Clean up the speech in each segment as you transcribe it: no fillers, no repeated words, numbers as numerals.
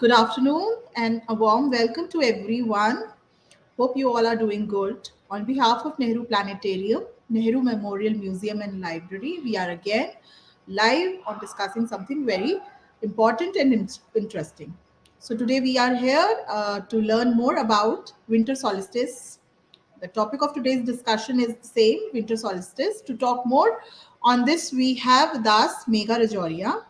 Good afternoon and a warm welcome to everyone. Hope you all are doing good. On behalf of Nehru Planetarium, Nehru Memorial Museum and Library, we are again live on discussing something very important and interesting. So, today we are here to learn more about winter solstice. The topic of today's discussion is the same winter solstice. To talk more on this, we have with us Megha Rajoria.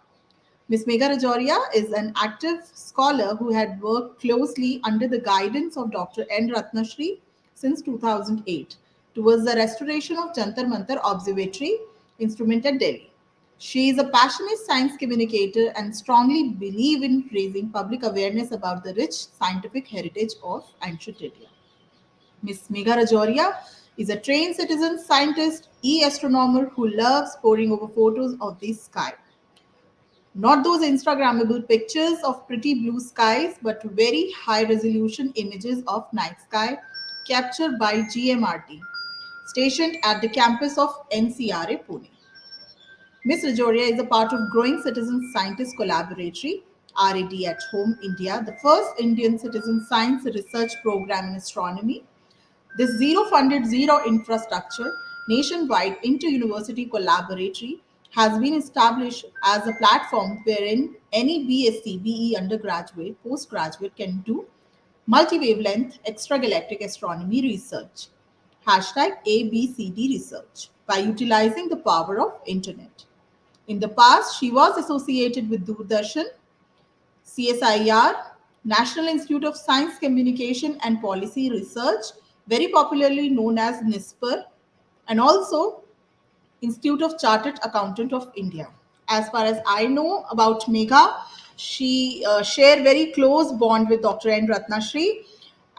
Ms. Megha Rajoria is an active scholar who had worked closely under the guidance of Dr. N. Ratnashri since 2008 towards the restoration of Jantar Mantar Observatory Instrument at Delhi. She is a passionate science communicator and strongly believes in raising public awareness about the rich scientific heritage of ancient India. Ms. Megha Rajoria is a trained citizen scientist, astronomer who loves poring over photos of the sky. Not those Instagrammable pictures of pretty blue skies, but very high resolution images of night sky captured by GMRT, stationed at the campus of NCRA Pune. Ms. Rajoria is a part of growing Citizen Scientist Collaboratory, RAD at Home India, the first Indian citizen science research program in astronomy. This zero funded, zero infrastructure, nationwide inter-university collaboratory has been established as a platform wherein any BSc, BE undergraduate, postgraduate can do multi-wavelength extragalactic astronomy research. Hashtag ABCD research by utilizing the power of internet. In the past, she was associated with Doordarshan, CSIR, National Institute of Science Communication and Policy Research, very popularly known as NISPER, and also Institute of Chartered Accountant of India. As far as I know about Megha, she shared very close bond with Dr. N. Ratnashri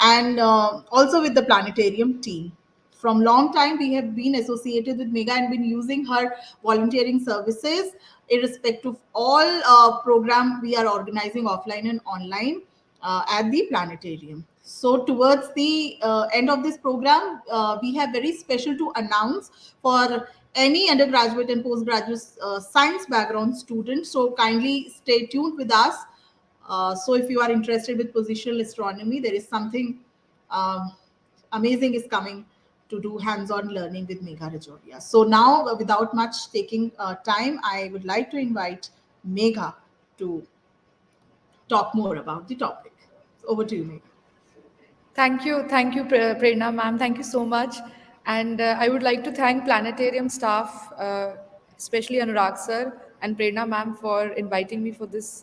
and also with the planetarium team. From long time, we have been associated with Megha and been using her volunteering services, irrespective of all program we are organizing offline and online at the planetarium. So towards the end of this program, we have very special to announce for any undergraduate and postgraduate science background students. So kindly stay tuned with us. So if you are interested with positional astronomy, there is something um, amazing is coming to do hands-on learning with Megha Rajoria. So now, without much taking time, I would like to invite Megha to talk more about the topic. Over to you, Megha. Thank you, Prerna ma'am. Thank you so much. And I would like to thank Planetarium staff, especially Anurag sir and Prerna ma'am for inviting me for this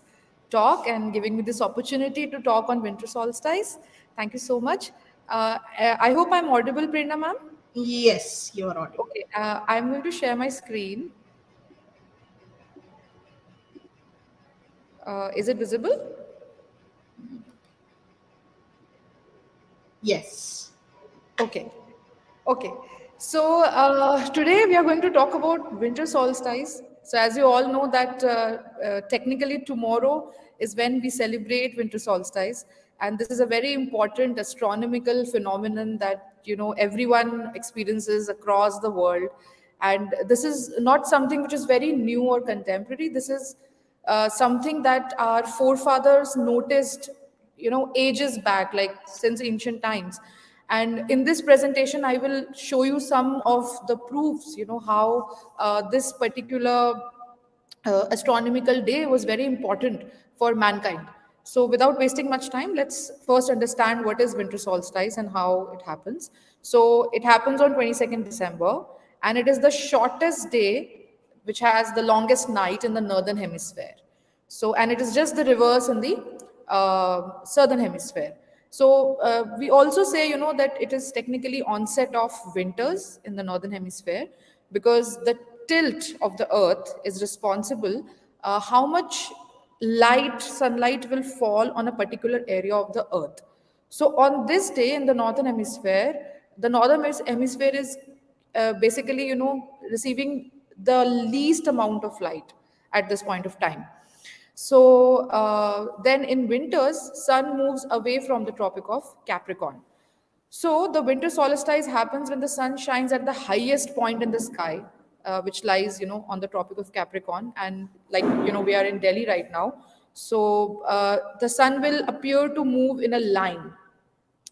talk and giving me this opportunity to talk on winter solstice. Thank you so much. I hope I'm audible, Prerna ma'am. Yes, you are audible. Okay, I'm going to share my screen. Is it visible? Yes. Okay. Okay. So today we are going to talk about winter solstice. So as you all know that technically tomorrow is when we celebrate winter solstice, and this is a very important astronomical phenomenon that everyone experiences across the world. And this is not something which is very new or contemporary. This is something that our forefathers noticed ages back, like since ancient times. And in this presentation I will show you some of the proofs, how this particular astronomical day was very important for mankind. So without wasting much time, let's first understand what is winter solstice and how it happens. So it happens on 22nd December, and it is the shortest day which has the longest night in the northern hemisphere. So, and it is just the reverse in the southern hemisphere. So we also say, that it is technically onset of winters in the northern hemisphere, because the tilt of the earth is responsible how much sunlight will fall on a particular area of the earth. So on this day in the northern hemisphere, the hemisphere is basically, receiving the least amount of light at this point of time. So then in winters, sun moves away from the Tropic of Capricorn. So the winter solstice happens when the sun shines at the highest point in the sky, which lies, on the Tropic of Capricorn. And like, we are in Delhi right now. So the sun will appear to move in a line.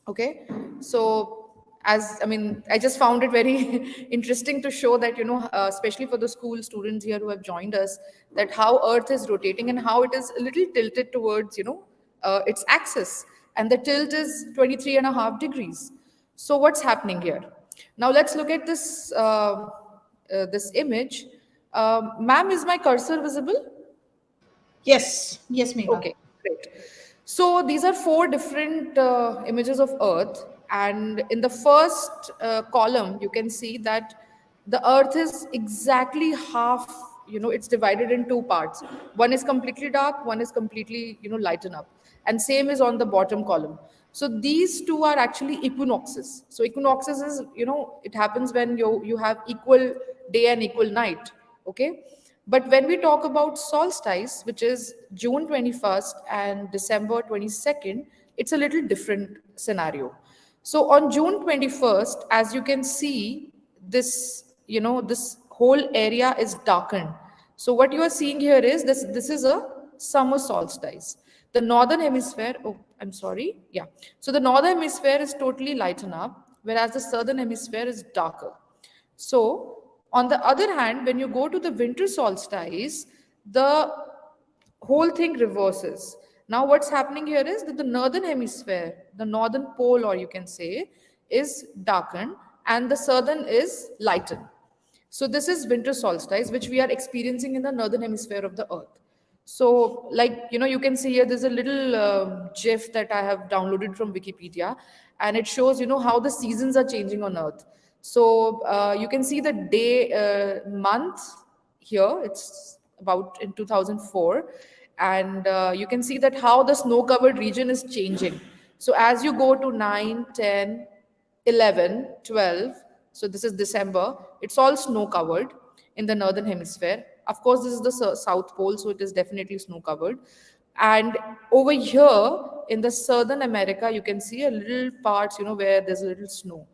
Okay, so as I mean, I just found it very interesting to show that, especially for the school students here who have joined us, that how Earth is rotating and how it is a little tilted towards, its axis, and the tilt is 23.5 degrees. So what's happening here? Now let's look at this image. Ma'am, is my cursor visible? Yes, yes, Megha. Okay, great. So these are four different images of Earth, and in the first column, you can see that the Earth is exactly half. It's divided in two parts. One is completely dark, one is completely lighten up, and same is on the bottom column. So these two are actually equinoxes. So equinoxes is, it happens when you have equal day and equal night. Okay, but when we talk about solstice, which is June 21st and December 22nd, it's a little different scenario. So on June 21st, as you can see, this whole area is darkened. So what you are seeing here is this is a summer solstice. The northern hemisphere, oh, I'm sorry. Yeah. So the northern hemisphere is totally lightened up, whereas the southern hemisphere is darker. So, on the other hand, when you go to the winter solstice, the whole thing reverses. Now, what's happening here is that the northern hemisphere, the northern pole, or you can say, is darkened and the southern is lightened. So, this is winter solstice, which we are experiencing in the northern hemisphere of the earth. So, like, you can see here, there's a little GIF that I have downloaded from Wikipedia, and it shows, how the seasons are changing on Earth. So, you can see the day, month here, it's about in 2004, and you can see that how the snow covered region is changing. So, as you go to 9, 10, 11, 12, so this is December, it's all snow covered in the northern hemisphere. Of course, this is the south pole, so it is definitely snow covered. And over here in the southern America, you can see a little parts, where there's a little snow.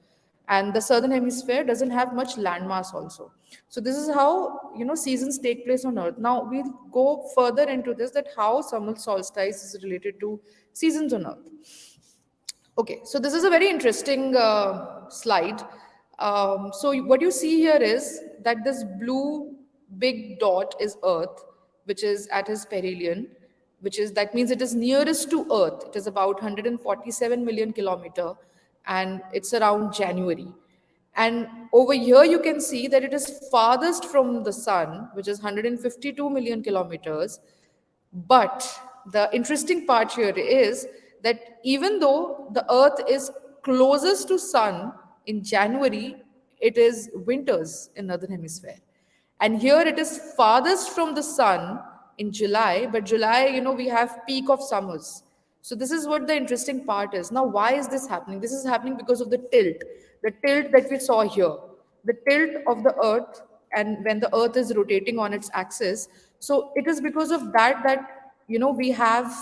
And the southern hemisphere doesn't have much landmass also. So this is how seasons take place on Earth. Now we'll go further into this, that how summer solstice is related to seasons on Earth. Okay, so this is a very interesting slide. So what you see here is that this blue big dot is Earth, which is at its perihelion, which is that means it is nearest to Earth. It is about 147 million kilometer, and it's around January. And over here you can see that it is farthest from the sun, which is 152 million kilometers, but the interesting part here is that even though the Earth is closest to Sun in January, it is winters in Northern Hemisphere. And here it is farthest from the Sun in July, but July, we have peak of summers. So this is what the interesting part is. Now, why is this happening? This is happening because of the tilt that we saw here, the tilt of the Earth, and when the Earth is rotating on its axis. So it is because of that we have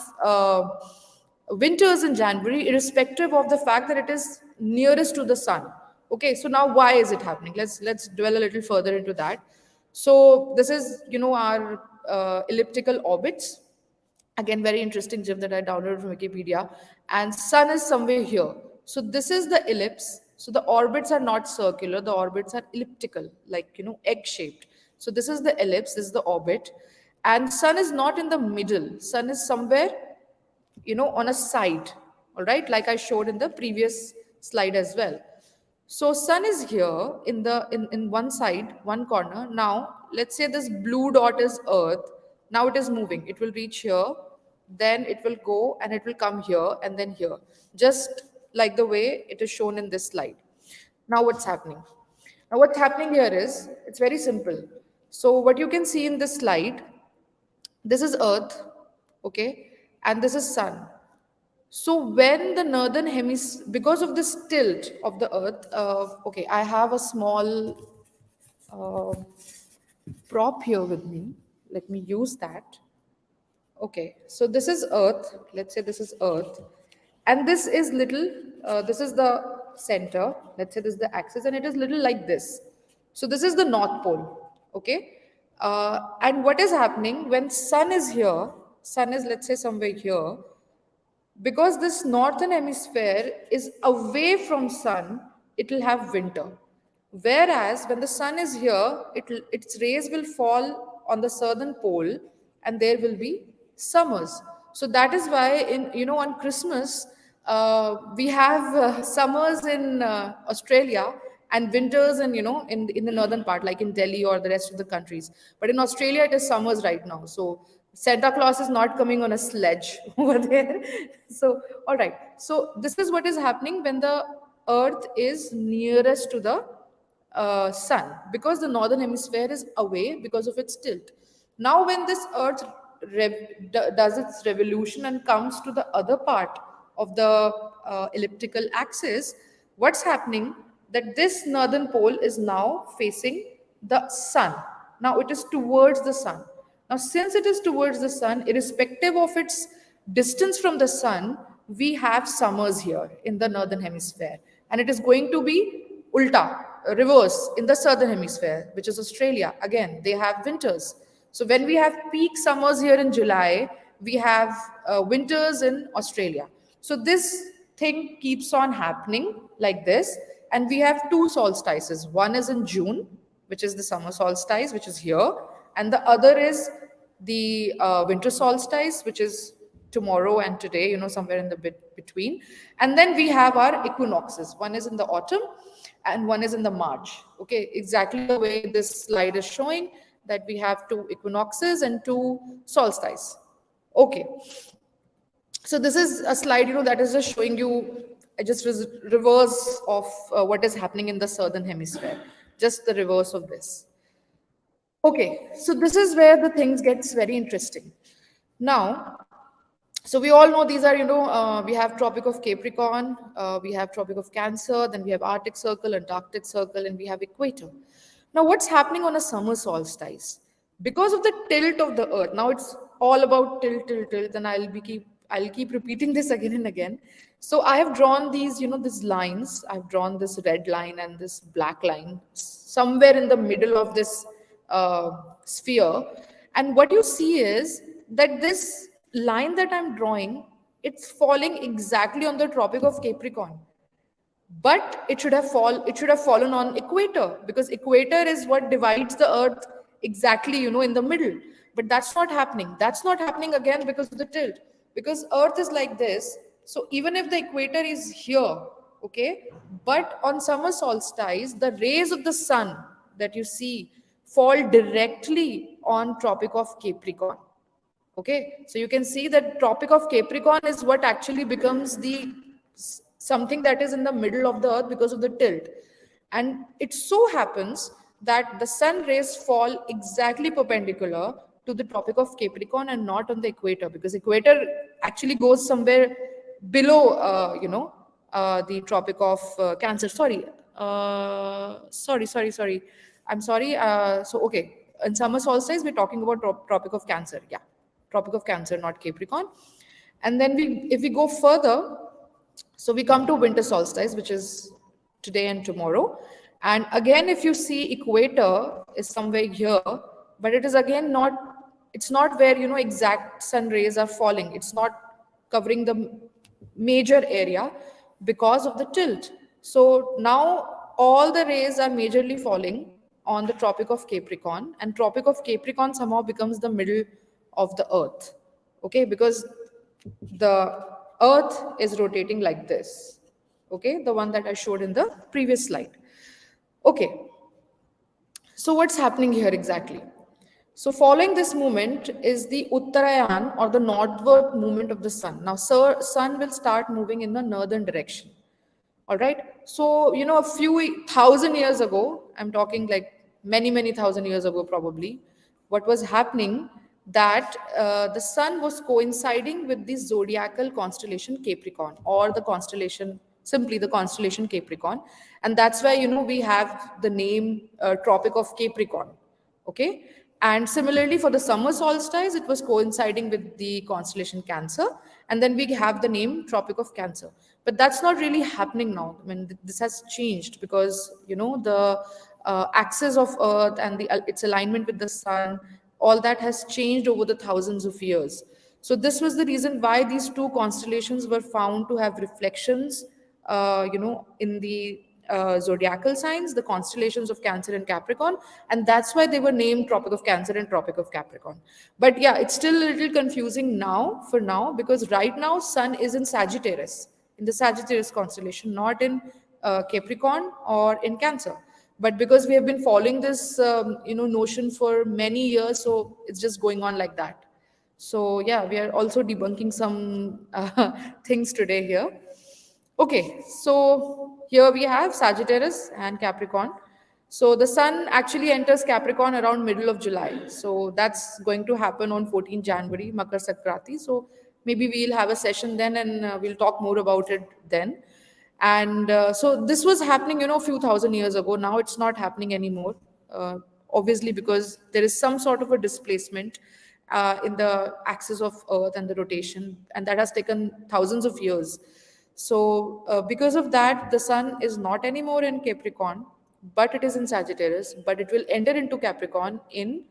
winters in January, irrespective of the fact that it is nearest to the sun. Okay, so now why is it happening? Let's dwell a little further into that. So this is our elliptical orbits. Again, very interesting gif that I downloaded from Wikipedia. And sun is somewhere here. So this is the ellipse. So the orbits are not circular, the orbits are elliptical, like egg shaped. So this is the ellipse, this is the orbit, and sun is not in the middle. Sun is somewhere on a side, all right, like I showed in the previous slide as well. So sun is here in one side, one corner. Now let's say this blue dot is Earth. Now it is moving, it will reach here, then it will go and it will come here and then here, just like the way it is shown in this slide. Now what's happening? Now what's happening here is, it's very simple. So what you can see in this slide, this is Earth, okay, and this is sun. So when the northern hemisphere, because of this tilt of the Earth, okay, I have a small uh, prop here with me. Let me use that. Okay, so this is Earth. Let's say this is Earth, and this is little. This is the center. Let's say this is the axis, and it is little like this. So this is the North Pole. Okay, and what is happening when Sun is here? sun is, let's say, somewhere here, because this northern hemisphere is away from sun, it will have winter. Whereas when the sun is here, its rays will fall on the southern pole, and there will be summers. So that is why, in on Christmas, we have summers in Australia and winters in in the northern part, like in Delhi or the rest of the countries. But in Australia, it is summers right now. So Santa Claus is not coming on a sledge over there. So, all right. So, this is what is happening when the Earth is nearest to the Sun, because the northern hemisphere is away because of its tilt. Now, when this Earth does its revolution and comes to the other part of the elliptical axis, what's happening? That this northern pole is now facing the Sun. Now, it is towards the Sun. Now, since it is towards the sun, irrespective of its distance from the sun, we have summers here in the northern hemisphere. And it is going to be ulta, reverse, in the southern hemisphere, which is Australia. Again, they have winters. So when we have peak summers here in July, we have winters in Australia. So this thing keeps on happening like this. And we have two solstices. One is in June, which is the summer solstice, which is here, and the other is the winter solstice, which is tomorrow and today, somewhere in the between. And then we have our equinoxes. One is in the autumn and one is in the March. Okay, exactly the way this slide is showing, that we have two equinoxes and two solstices. Okay, so this is a slide, that is just showing you just reverse of what is happening in the southern hemisphere, just the reverse of this. Okay, so this is where the things gets very interesting. Now, so we all know these are, we have Tropic of Capricorn, we have Tropic of Cancer, then we have Arctic Circle, Antarctic Circle, and we have Equator. Now, what's happening on a summer solstice? Because of the tilt of the Earth, now it's all about tilt, tilt, tilt, and I'll keep repeating this again and again. So I have drawn these, these lines. I've drawn this red line and this black line somewhere in the middle of this sphere. And what you see is that this line that I'm drawing, it's falling exactly on the Tropic of Capricorn. But it should have fallen on equator, because equator is what divides the Earth exactly, in the middle. But that's not happening. That's not happening again because of the tilt. Because Earth is like this. So even if the equator is here, okay, but on summer solstice, the rays of the sun that you see fall directly on Tropic of Capricorn. Okay, so you can see that Tropic of Capricorn is what actually becomes the something that is in the middle of the Earth because of the tilt. And it so happens that the sun rays fall exactly perpendicular to the Tropic of Capricorn and not on the equator, because equator actually goes somewhere below, the Tropic of Cancer. Sorry. I'm sorry. Okay. In summer solstice, we're talking about Tropic of Cancer. Yeah. Tropic of Cancer, not Capricorn. And then if we go further, so we come to winter solstice, which is today and tomorrow. And again, if you see equator is somewhere here, but it is again it's not where, exact sun rays are falling. It's not covering the major area because of the tilt. So now all the rays are majorly falling on the Tropic of Capricorn, and Tropic of Capricorn somehow becomes the middle of the Earth. Okay, because the Earth is rotating like this. Okay, the one that I showed in the previous slide. Okay, so what's happening here exactly? So following this movement is the Uttarayan, or the northward movement of the sun. Now, sun will start moving in the northern direction. All right. So, a few thousand years ago, I'm talking like many, many thousand years ago, probably, what was happening, that the sun was coinciding with the zodiacal constellation Capricorn, or simply the constellation Capricorn. And that's why, we have the name Tropic of Capricorn. Okay. And similarly, for the summer solstice, it was coinciding with the constellation Cancer. And then we have the name Tropic of Cancer. But that's not really happening now. I mean, this has changed because, the axis of Earth and its alignment with the sun, all that has changed over the thousands of years. So this was the reason why these two constellations were found to have reflections, in the zodiacal signs, the constellations of Cancer and Capricorn, and that's why they were named Tropic of Cancer and Tropic of Capricorn. But yeah, it's still a little confusing now for now, because right now Sun is in Sagittarius, in the Sagittarius constellation, not in Capricorn or in Cancer. But because we have been following this notion for many years, so it's just going on like that. So yeah, we are also debunking some things today here. Okay, so here we have Sagittarius and Capricorn. So the sun actually enters Capricorn around middle of July. So that's going to happen on 14th January, Makar Sankranti. So maybe we'll have a session then, and we'll talk more about it then. And so this was happening, a few thousand years ago. Now it's not happening anymore. Uh, Obviously, because there is some sort of a displacement in the axis of Earth and the rotation, and that has taken thousands of years. So, because of that, the sun is not anymore in Capricorn, but it is in Sagittarius, but it will enter into Capricorn in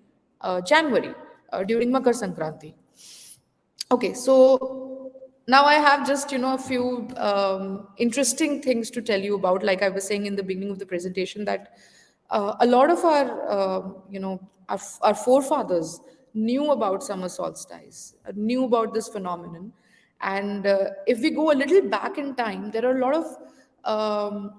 January during Makar Sankranti. Okay, so now I have just a few interesting things to tell you about. Like I was saying in the beginning of the presentation, that a lot of our our forefathers knew about summer solstice, knew about this phenomenon, and if we go a little back in time, there are a lot of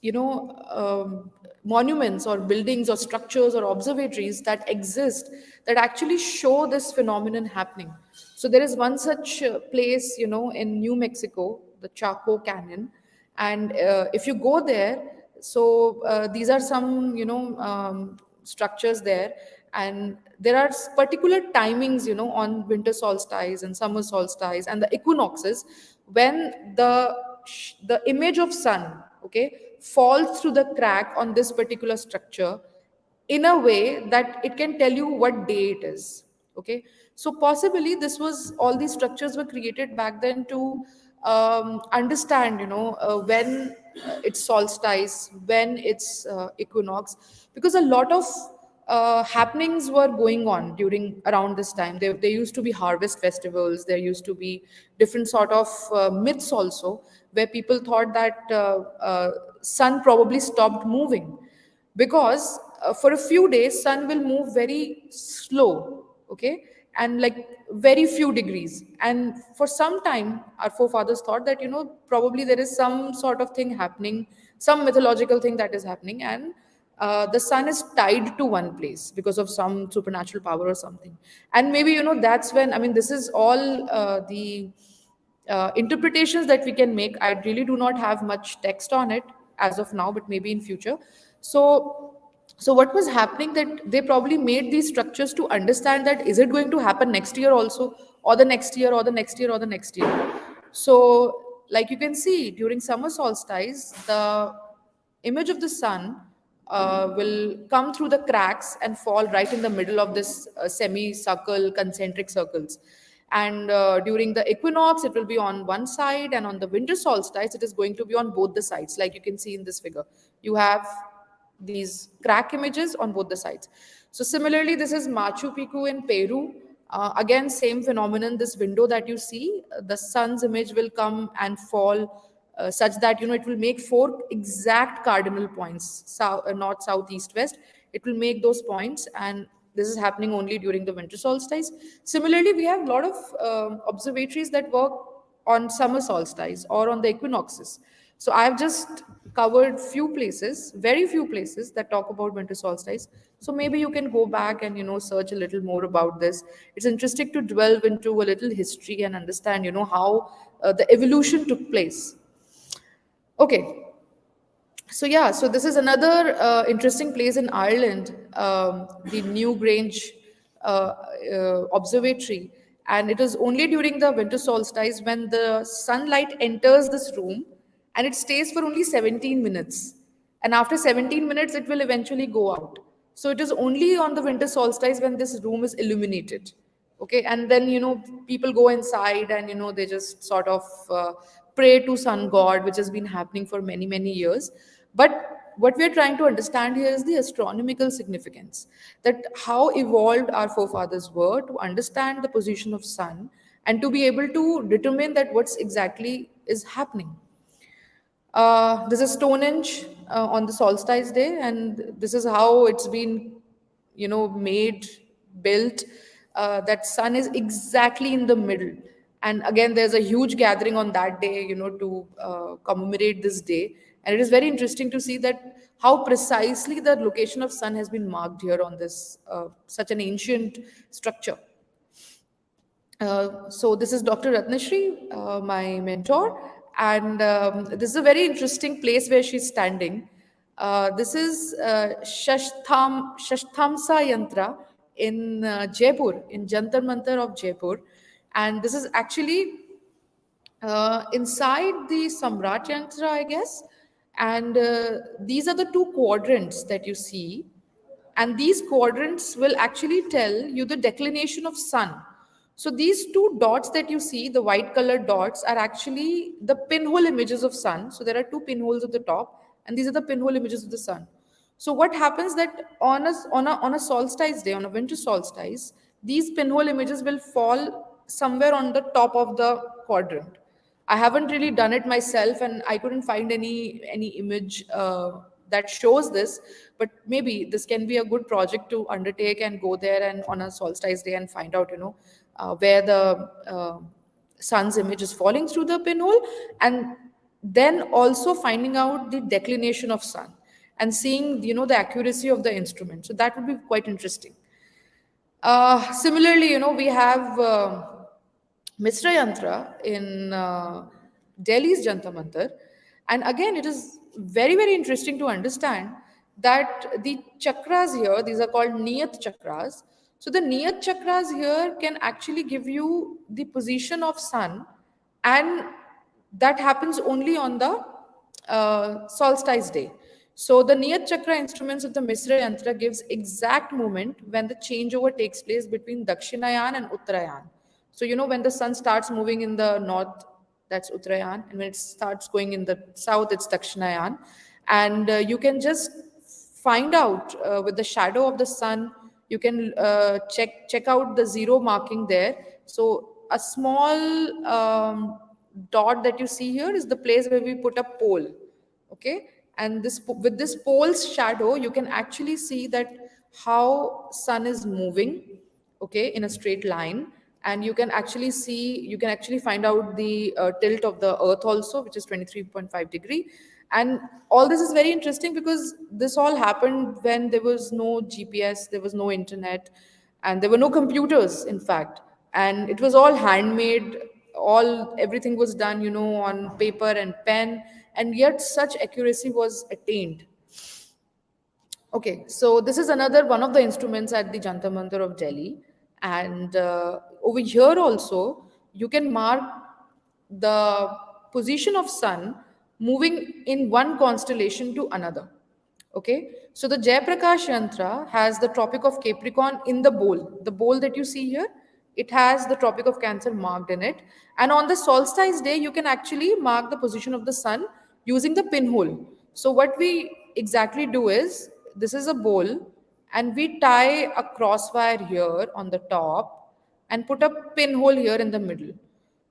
you know monuments or buildings or structures or observatories that exist that actually show this phenomenon happening. So there is one such place, in New Mexico, the Chaco Canyon, and if you go there, so these are some structures there, and there are particular timings, on winter solstice and summer solstice and the equinoxes, when the image of sun, okay, falls through the crack on this particular structure in a way that it can tell you what day it is. Okay, so possibly this was, all these structures were created back then to understand, when it's solstice, when it's equinox, because a lot of happenings were going on during around this time. There used to be harvest festivals, there used to be different sort of myths also, where people thought that sun probably stopped moving, because for a few days sun will move very slow, okay, and like very few degrees, and for some time our forefathers thought that probably there is some sort of thing happening, some mythological thing that is happening, and the sun is tied to one place because of some supernatural power or something. And maybe that's when, I mean, this is all the interpretations that we can make. I really do not have much text on it as of now, but maybe in future. So what was happening, that they probably made these structures to understand that is it going to happen next year also, or the next year, or the next year, or the next year. So like you can see, during summer solstice, the image of the sun will come through the cracks and fall right in the middle of this semi-circle, concentric circles. And during the equinox, it will be on one side, and on the winter solstice, it is going to be on both the sides, like you can see in this figure. You have these crack images on both the sides. So similarly, this is Machu Picchu in Peru. Again, same phenomenon. This window that you see, the sun's image will come and fall such that it will make four exact cardinal points: south, north, south, east, west. It will make those points, and this is happening only during the winter solstice. Similarly, we have a lot of observatories that work on summer solstice or on the equinoxes. So I've just covered few places, very few places that talk about winter solstice. So maybe you can go back and search a little more about this. It's interesting to delve into a little history and understand how the evolution took place. Okay, so yeah, so this is another interesting place in Ireland, the Newgrange Observatory, and it is only during the winter solstice when the sunlight enters this room, and it stays for only 17 minutes, and after 17 minutes it will eventually go out. So it is only on the winter solstice when this room is illuminated. Okay, and then people go inside, and they just sort of pray to sun god, which has been happening for many many years. But what we're trying to understand here is the astronomical significance, that how evolved our forefathers were to understand the position of sun, and to be able to determine that what's exactly is happening. This is Stonehenge on the solstice day, and this is how it's been, made, built. That sun is exactly in the middle, and again, there's a huge gathering on that day, to commemorate this day. And it is very interesting to see that how precisely the location of sun has been marked here on this such an ancient structure. So this is Dr. Ratnashri, my mentor, and this is a very interesting place where she's standing. This is Shashthamsa Yantra in Jaipur, in Jantar Mantar of Jaipur, and this is actually inside the Samrat Yantra, I guess. And these are the two quadrants that you see, and these quadrants will actually tell you the declination of sun. So these two dots that you see, the white colored dots, are actually the pinhole images of sun. So there are two pinholes at the top, and these are the pinhole images of the sun. So what happens that on a solstice day, on a winter solstice, these pinhole images will fall somewhere on the top of the quadrant. I haven't really done it myself, and I couldn't find any image that shows this. But maybe this can be a good project to undertake and go there and on a solstice day and find out, where the sun's image is falling through the pinhole, and then also finding out the declination of sun and seeing, the accuracy of the instrument. So that would be quite interesting. Similarly, we have Mitra Yantra in Delhi's Jantar Mantar. And again, it is very, very interesting to understand that the chakras here, these are called Niyat chakras. So the Niyat chakras here can actually give you the position of sun, and that happens only on the solstice day. So the Niyat Chakra instruments of the Misra Yantra gives exact moment when the changeover takes place between Dakshinayan and Uttarayan. So when the sun starts moving in the north, that's Uttarayan, and when it starts going in the south, it's Dakshinayan. And you can just find out with the shadow of the sun. You can check out the zero marking there. So a small dot that you see here is the place where we put a pole. Okay, and this with this pole's shadow, you can actually see that how sun is moving, okay, in a straight line. And you can actually find out the tilt of the earth also, which is 23.5 degree. And all this is very interesting because this all happened when there was no GPS, there was no internet, and there were no computers, in fact. And it was all handmade. Everything was done, on paper and pen, and yet such accuracy was attained. Okay, so this is another one of the instruments at the Jantar Mantar of Delhi. And over here also, you can mark the position of sun moving in one constellation to another. Okay, so the Jayaprakash Yantra has the Tropic of Capricorn in the bowl. The bowl that you see here, it has the Tropic of Cancer marked in it. And on the solstice day, you can actually mark the position of the sun using the pinhole. So what we exactly do is, this is a bowl, and we tie a crosswire here on the top and put a pinhole here in the middle.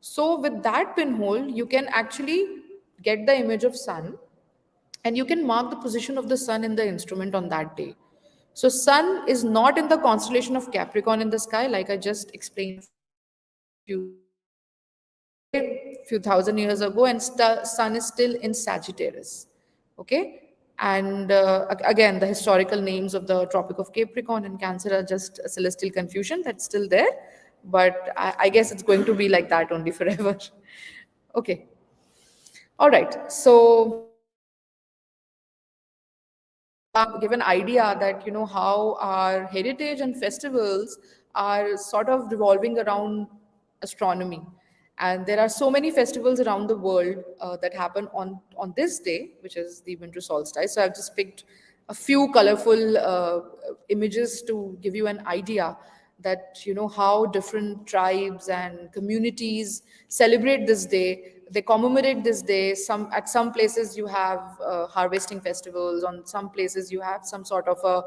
So with that pinhole, you can actually get the image of sun, and you can mark the position of the sun in the instrument on that day. So sun is not in the constellation of Capricorn in the sky, like I just explained few thousand years ago, and sun is still in Sagittarius. Okay, and again, the historical names of the Tropic of Capricorn and Cancer are just a celestial confusion that's still there, but I guess it's going to be like that only forever. Okay, all right. So give an idea that how our heritage and festivals are sort of revolving around astronomy. And there are so many festivals around the world that happen on this day, which is the winter solstice. So I've just picked a few colorful images to give you an idea that how different tribes and communities celebrate this day. They commemorate this day. At some places you have harvesting festivals. On some places you have some sort of a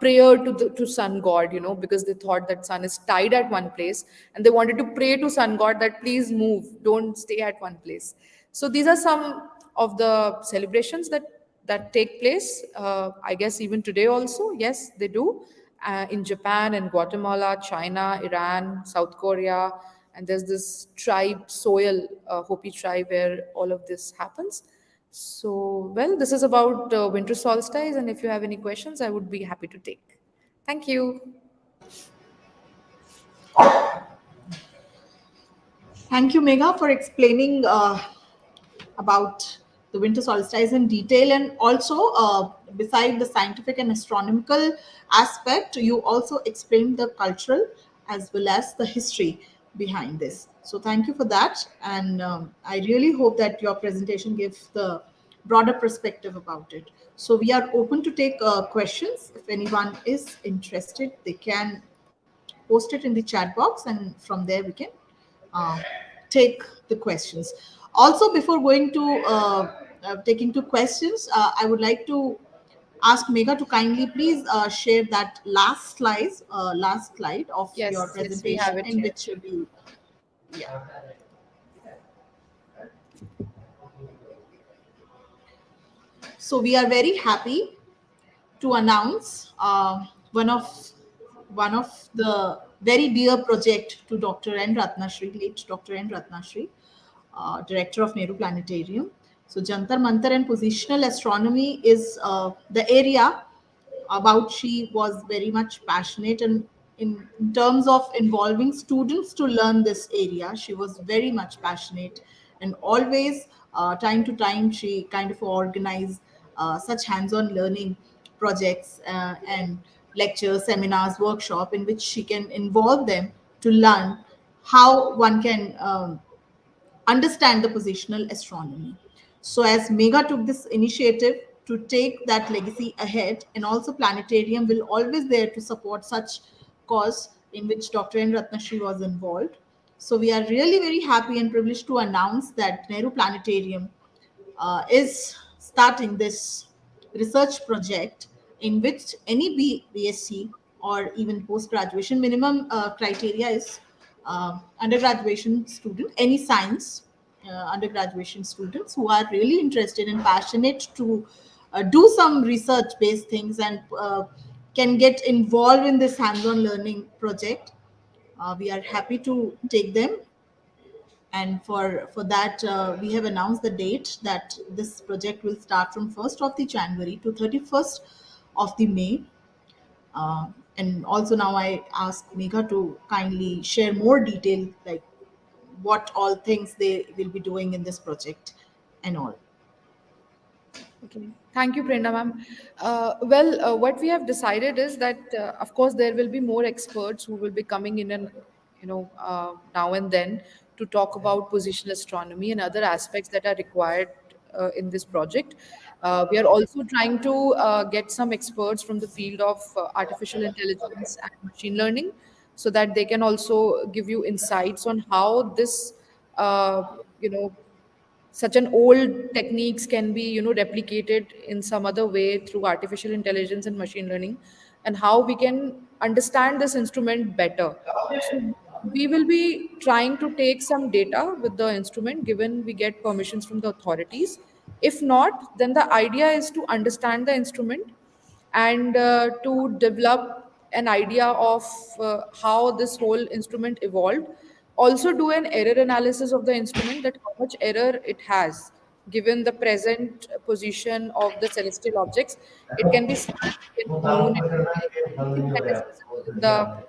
prayer to sun god, because they thought that sun is tied at one place, and they wanted to pray to sun god that please move, don't stay at one place. So these are some of the celebrations that take place. I guess even today also, yes, they do, in Japan and Guatemala, China, Iran, South Korea, and there's this tribe, Soil, Hopi tribe, where all of this happens. So, well, this is about winter solstice, and if you have any questions, I would be happy to take. Thank you. Thank you, Megha, for explaining about the winter solstice in detail. And also, beside the scientific and astronomical aspect, you also explained the cultural as well as the history behind this. So, thank you for that. And I really hope that your presentation gives the broader perspective about it. So, we are open to take questions. If anyone is interested, they can post it in the chat box, and from there we can uh, take the questions. Also, before going to taking to questions, I would like to ask Megha to kindly please share that last slide of your Yes, yes, we have presentation it in here. which we, yeah. So we are very happy to announce one of the very dear project to Dr. N. Ratnashri, late Dr. N. Ratnashri, director of Nehru Planetarium. So Jantar Mantar and positional astronomy is the area about she was very much passionate, and in terms of involving students to learn this area, she was very much passionate, and always time to time she kind of organized such hands-on learning projects and lectures, seminars, workshop in which she can involve them to learn how one can understand the positional astronomy. So, as Megha took this initiative to take that legacy ahead, and also Planetarium will always there to support such cause in which Dr. N. Ratnashri was involved. So, we are really very happy and privileged to announce that Nehru Planetarium is starting this research project in which any BSc or even post graduation minimum criteria is undergraduation student, any science undergraduation students who are really interested and passionate to do some research based things and can get involved in this hands-on learning project. We are happy to take them, and for that we have announced the date that this project will start from 1st of the January to 31st of the May. And also now I ask Megha to kindly share more detail, like what all things they will be doing in this project and all. Okay. Thank you, Prerna ma'am. Well, what we have decided is that, of course, there will be more experts who will be coming in and, now and then to talk about positional astronomy and other aspects that are required in this project. We are also trying to get some experts from the field of artificial intelligence and machine learning, so that they can also give you insights on how this, uh, you know, such an old techniques can be replicated in some other way through artificial intelligence and machine learning, and how we can understand this instrument better. So we will be trying to take some data with the instrument, given we get permissions from the authorities. If not, then the idea is to understand the instrument and to develop an idea of how this whole instrument evolved. Also do an error analysis of the instrument, that how much error it has given the present position of the celestial objects. It can be sun, it can be moon, it can be anything that is visible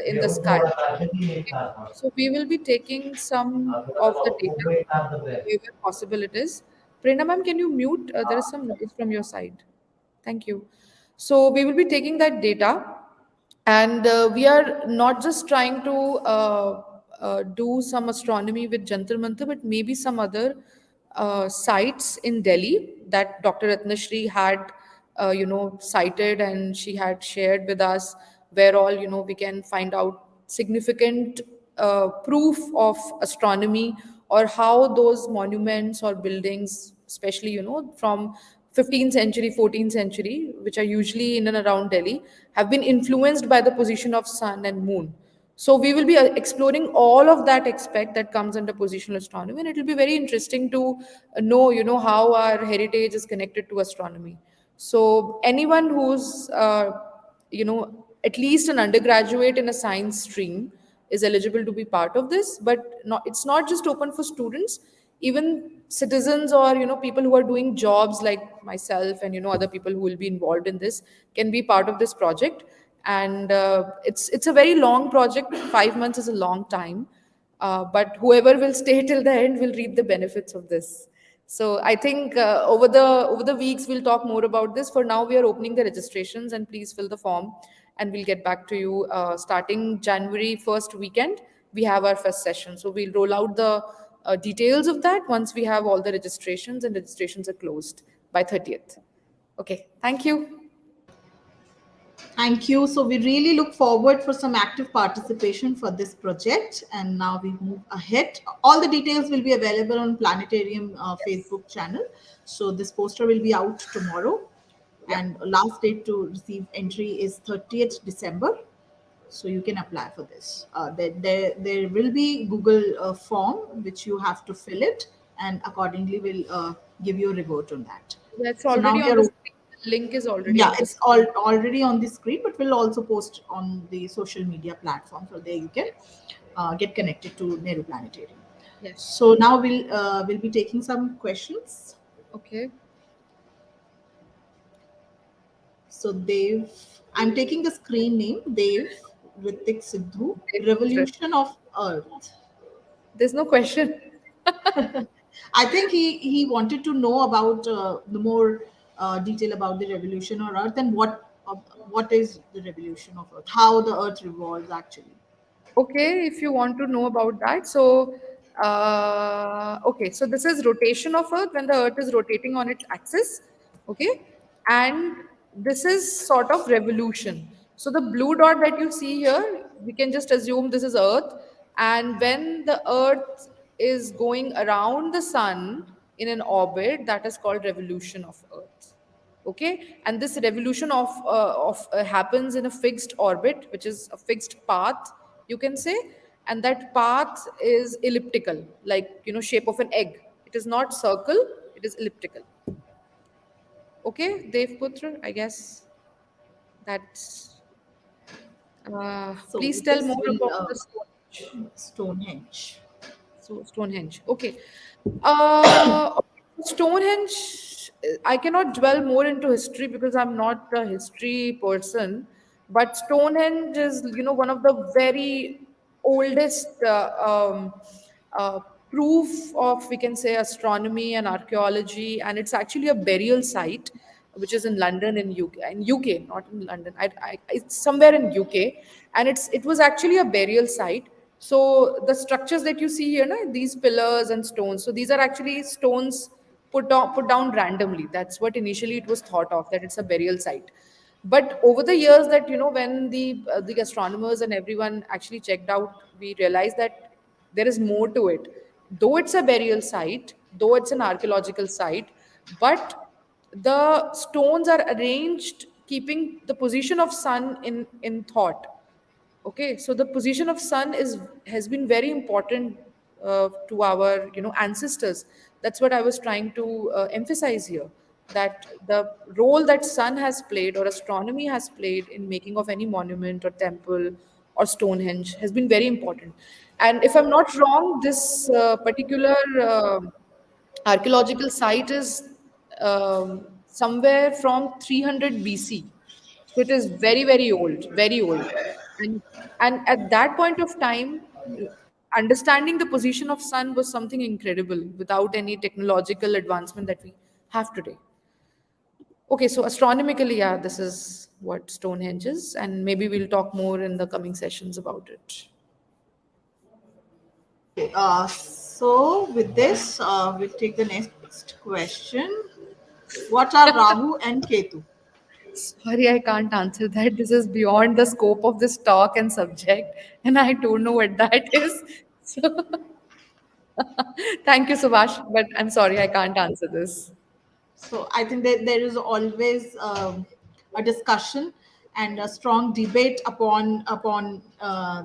in the sky. Okay. So we will be taking some of the data wherever possible it is. Prerna ma'am, can you mute? There is some noise from your side. Thank you. So we will be taking that data, and we are not just trying to do some astronomy with Jantar Mantar, but maybe some other sites in Delhi that Dr. Ratnashri had, cited, and she had shared with us, where all we can find out significant proof of astronomy, or how those monuments or buildings, especially from 15th century, 14th century, which are usually in and around Delhi, have been influenced by the position of sun and moon. So we will be exploring all of that aspect that comes under positional astronomy, and it will be very interesting to know, how our heritage is connected to astronomy. So anyone who's, at least an undergraduate in a science stream is eligible to be part of this. But it's not just open for students. Even citizens, or people who are doing jobs like myself and other people who will be involved in this, can be part of this project. And it's a very long project. 5 months is a long time, but whoever will stay till the end will reap the benefits of this. So I think over the weeks we'll talk more about this. For now, we are opening the registrations, and please fill the form, and we'll get back to you starting January first weekend. We have our first session, so we'll roll out the details of that once we have all the registrations, and registrations are closed by 30th. Okay, thank you. Thank you. So we really look forward for some active participation for this project. And now we move ahead. All the details will be available on Planetarium Yes. Facebook channel. So this poster will be out tomorrow. Yeah. And last date to receive entry is 30th December. So you can apply for this. There will be Google form which you have to fill it, and accordingly will give you a revert on that. That's So now already we on are the screen. The link is already yeah, on the it's screen. already on the screen, but we'll also post on the social media platform. So there you can Yes. get connected to Nehru Planetarium. Yes. So now we'll be taking some questions. Okay. So Dev, I'm taking the screen name Dev Ritik Sidhu, Revolution of Earth. There's no question. I think he wanted to know about the more detail about the revolution of Earth and what is the revolution of Earth, how the Earth revolves actually. Okay, if you want to know about that. So, okay, so this is rotation of Earth when the Earth is rotating on its axis. Okay, and this is sort of revolution. So the blue dot that you see here, we can just assume this is Earth. And when the Earth is going around the sun in an orbit, that is called revolution of Earth. Okay, and this revolution of happens in a fixed orbit, which is a fixed path, you can say. And that path is elliptical, like shape of an egg. It is not circle, it is elliptical. Okay, Devputra, I guess that's So please with tell this, more will about the Stonehenge. Stonehenge. So Stonehenge. Okay. Uh, Stonehenge. I cannot dwell more into history because I'm not a history person. But Stonehenge is, one of the very oldest uh, proof of, we can say, astronomy and archaeology, and it's actually a burial site which is in London, in UK, not in London. It's somewhere in UK, and it was actually a burial site. So the structures that you see here, na, these pillars and stones. So these are actually stones put down randomly. That's what initially it was thought of, that it's a burial site. But over the years, that when the astronomers and everyone actually checked out, we realized that there is more to it. Though it's a burial site, though it's an archaeological site, but the stones are arranged keeping the position of sun in thought. Okay, so the position of sun has been very important to our ancestors. That's what I was trying to emphasize here, that the role that sun has played or astronomy has played in making of any monument or temple or Stonehenge has been very important. And if I'm not wrong, this particular archaeological site is somewhere from 300 BC. So it is very, very old, very old. And, and at that point of time, understanding the position of sun was something incredible without any technological advancement that we have today. Okay, so astronomically, yeah, this is what Stonehenge is, and maybe we'll talk more in the coming sessions about it. Okay, so with this, we'll take the next question. What are Rahu and Ketu? Sorry, I can't answer that. This is beyond the scope of this talk and subject, and I don't know what that is. So, thank you, Subhash, but I'm sorry, I can't answer this. So I think that there is always a discussion and a strong debate upon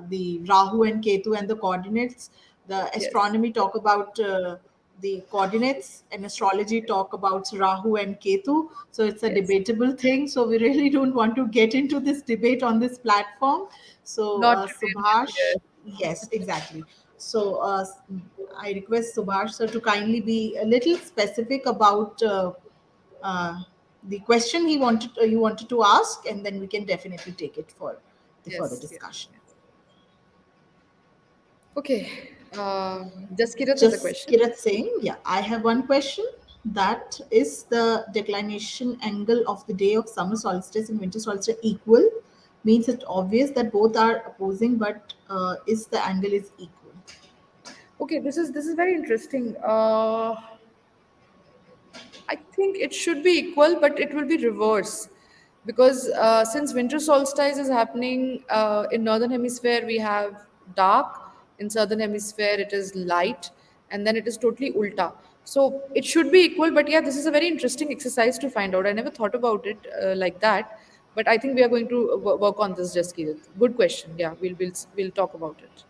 the Rahu and Ketu and the coordinates. The Yes. astronomy talk about the coordinates, and astrology talk about Rahu and Ketu. So it's a Yes. debatable thing. So we really don't want to get into this debate on this platform. So Not today, not Subhash, yes, exactly. So I request Subhash sir to kindly be a little specific about uh, the question you wanted to ask, and then we can definitely take it for the here. further Yes. Yes. discussion. Yes. Okay. Jaskirat has a Just question. Kirat saying, yeah, I have one question. That is the declination angle of the day of summer solstice and winter solstice equal? Means it's obvious that both are opposing, but is the angle is equal? Okay, this is very interesting. I think it should be equal, but it will be reverse because since winter solstice is happening in northern hemisphere, we have dark. In southern hemisphere, it is light, and then it is totally ulta. So it should be equal, but yeah, this is a very interesting exercise to find out. I never thought about it like that, but I think we are going to work on this, Jaskirat. Good question. Yeah, we'll talk about it.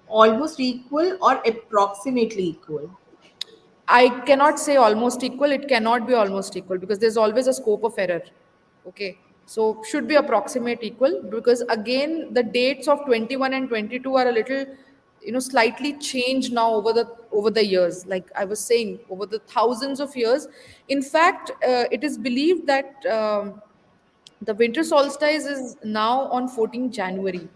Almost equal or approximately equal? I cannot say almost equal. It cannot be almost equal because there's always a scope of error. Okay. So should be approximate equal because again the dates of 21 and 22 are a little slightly changed now over the years. Like I was saying, over the thousands of years. In fact, it is believed that the winter solstice is now on 14th January.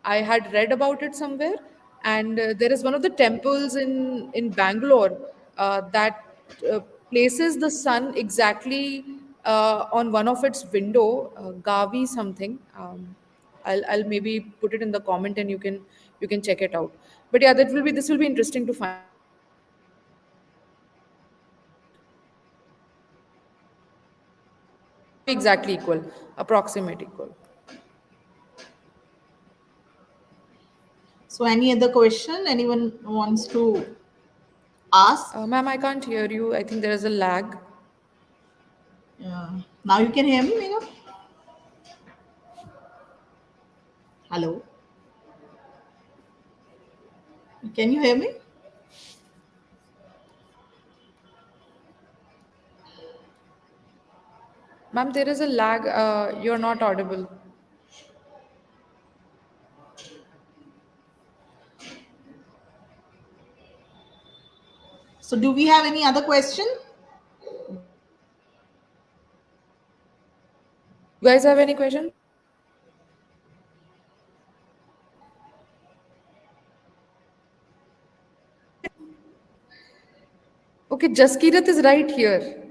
I had read about it somewhere, and there is one of the temples in Bangalore that uh, places the sun exactly on one of its window, Gavi something. I'll maybe put it in the comment, and you can check it out. But yeah, this will be interesting to find out. It cannot be exactly equal, approximate equal. So, any other question anyone wants to ask? Ma'am, I can't hear you. I think there is a lag. Now you can hear me, Megha? Hello, can you hear me? Ma'am, there is a lag. You're not audible. So, do we have any other question? You guys have any question? Okay, Jaskirat is right here.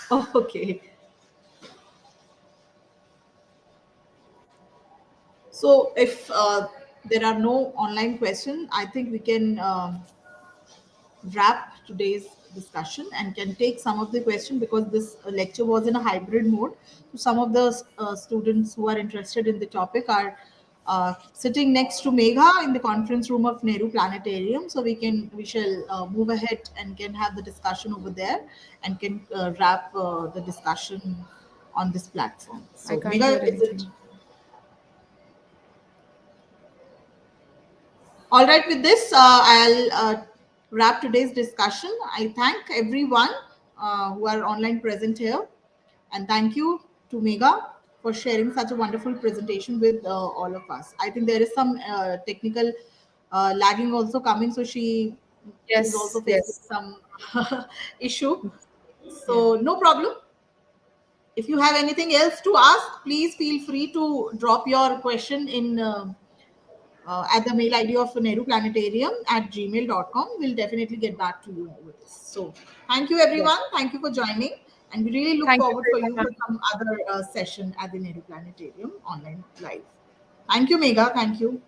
Oh, okay. So, if there are no online questions, I think we can wrap today's discussion and can take some of the question, because this lecture was in a hybrid mode. So some of the students who are interested in the topic are sitting next to Megha in the conference room of Nehru Planetarium. So we shall move ahead and can have the discussion over there, and can wrap the discussion on this platform. I So can't hear Megha, is it anything. all right with this? I'll wrap today's discussion. I thank everyone who are online present here, and thank you to Mega for sharing such a wonderful presentation with all of us. I think there is some technical lagging also coming, so she is also Yes, facing yes. some issue. Yeah. So no problem. If you have anything else to ask, please feel free to drop your question in at the mail ID of Nehru Planetarium at gmail.com. We'll definitely get back to you with this. So, thank you, Yes. everyone. Thank you for joining. And we really look Thank you, forward for you Megha, for some other session at the Nehru Planetarium online live. Thank you, Megha. Thank you.